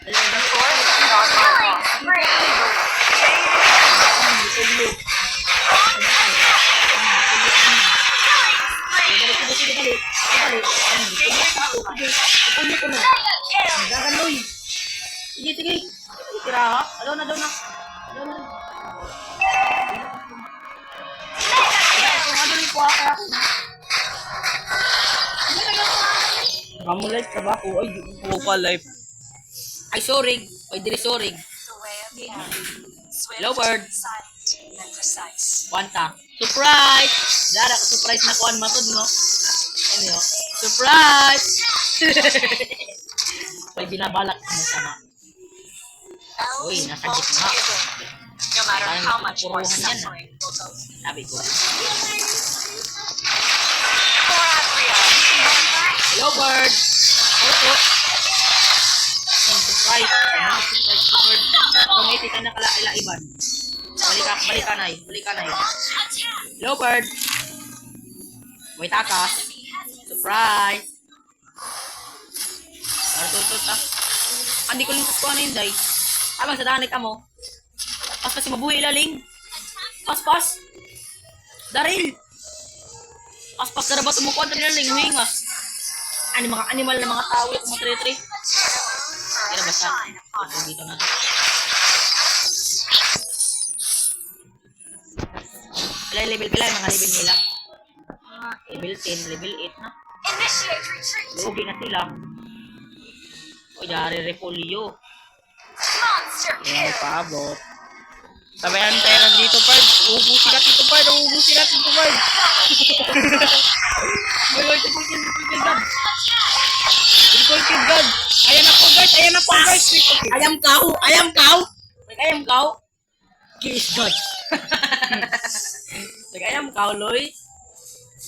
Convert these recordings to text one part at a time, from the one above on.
Sige, sige. Tira ha? Adaw na. Kamu live ka ba? Ay, po pa live. Ay, sorry. Ay, dili sorry. Hello, bird. Wanta. Surprise! Dara, surprise na kuhan matod, no? Ano yun? Surprise! Ay, binabalak mo sama. Uy, nasa gitna. No matter how much more suffering will go. Sabi ko. For Adria. Hello, bird! Opo. Surprise! Surprise, bird. Kumiti ka na kalaiban. Balik ka na. Hello, bird! May takas. Surprise! Andi ko lang kaskuha na yun, day. Abang sa dahanik ka mo. Pas si mabuhay ilaling. Pas. Daril. Pas na ba tumukuha na ilaling. Huingas. Mga animal na mga tao. Mga tre-tre. Kaya basta. Dito na. Level pila yung mga level nila. Level 10, level 8 na. Initiate retreat. Lugi na sila. O, yari repolyo. Monster Ay, kill. paabot. Sabayan tayo dito, Pard. Uubusin natin ito, Pard. May triple kill, God. Triple kill, God. Ayan na po, guys. Ayam cow. Kiss God. Ayam cow, Loy.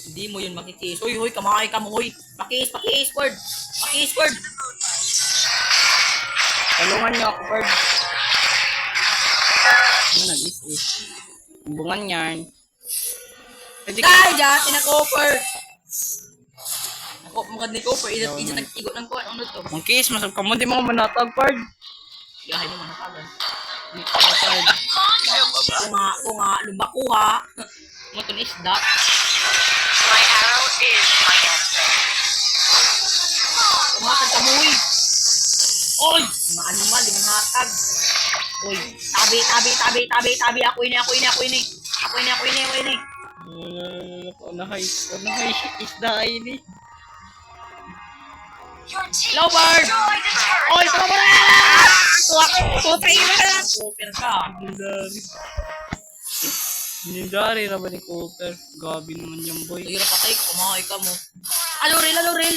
Hindi mo yun makikis. Uy, kamay ka mo, uy. Pakis, word. Tulungan niyo ako, Pard. Ano nag-is-is? Bungan yan. Pwede ka. Ay, dati na copper. Ako, magad ni copper. Ija nag-igot ng kuwan. Ano to? Ang kiss, masag ka mo. Di mo manatag, Pard. Gahay mo manatagan. Kung nga, lumbakuha. Matun isda. My arrow is my answer. Kumatag ka mo, uy. Oy! Mga animal, yung hatag. Uy, tabi. Ako ini. Unahay, isda ini. Your team Hello, bird. destroyed the turret. Oy, tama mo na! Tuwakay mo na! Cooper ka. Nindari na ba ni Cooper? Gabi naman yung boy. Hirap patay, kumakay ka mo. Aloril.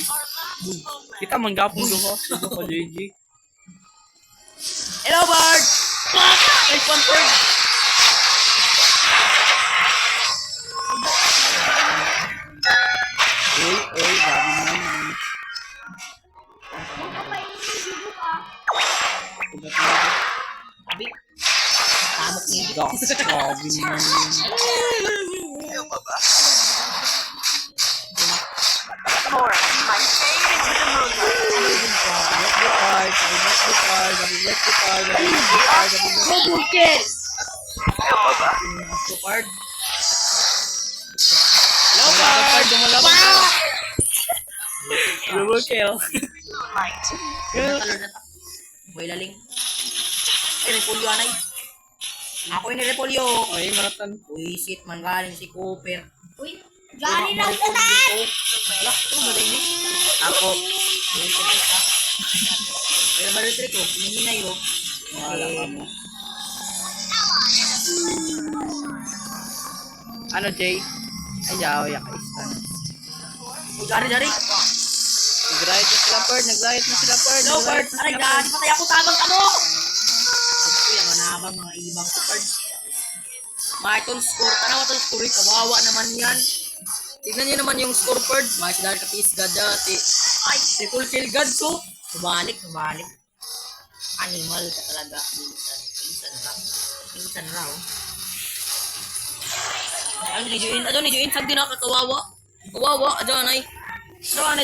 Kita manggapong duho. Ito ko, JJ. Hello, bird! Nice one, bird! Oy, gabi naman. Sabi, tamok niya. Gabi naman. Force my fade into the moonlight. Double kill! Super. Hello, bird! Double kill. Moonlight. Boy laling. Repolyo anay. Ako yung repolyo. Ay, maratan. Uy, shit man galing si Cooper. Uy, gani na ito na! Wala, ito ba rin Ako. Pero ba rin trick ko? Hinihinay ko. Wala ka mo. Ano, Jay? Ay, yaw, yakaistan. Uy, dari. Nag-riot na sila, Pard. Hello, bird. Aray, gani. Patay ako tabang kamo. Uy, ang manabang mga ibang Pard. Marton score. Tanawa itong score. Kawawa naman yan. Tignan niyo naman yung score, Pard. Bakit dahil kapis God dati. Ay, triple kill God. So, subalik. Animal ka talaga. Minsan raw. Ano ni Join? Sag din nakakawawa. Kawawa, adyan ay.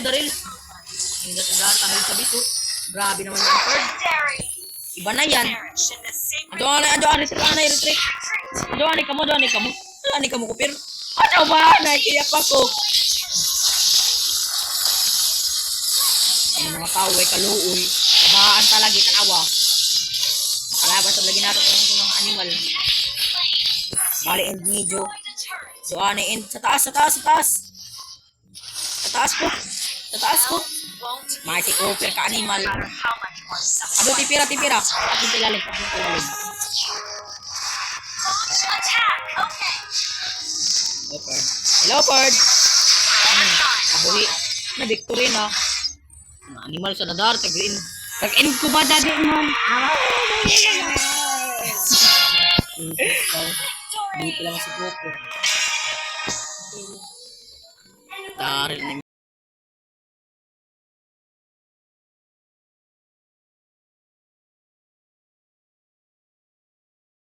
Daril. Hindi sa dahil tayo sa biso. Grabe naman yan, Perd. Iba na yan. Retreat. Doon ka mo, kupir. Ano ba? Naiiyak ako. Ano mga tao, kaluoy. Kabaan talaga, tanawa. Makalabas sa lagi natin ng mga animal. Bali, end medyo. Doon, end. Sa taas ko. Mighty Cooper ka animal. Ado, tipira. Tapos ilalim. Hello, Perd. Abuhi. Na victory na. Mga animal sa nadar, tag-in. Tag-in ko ba dati man? Dito lang si Cooper. Taril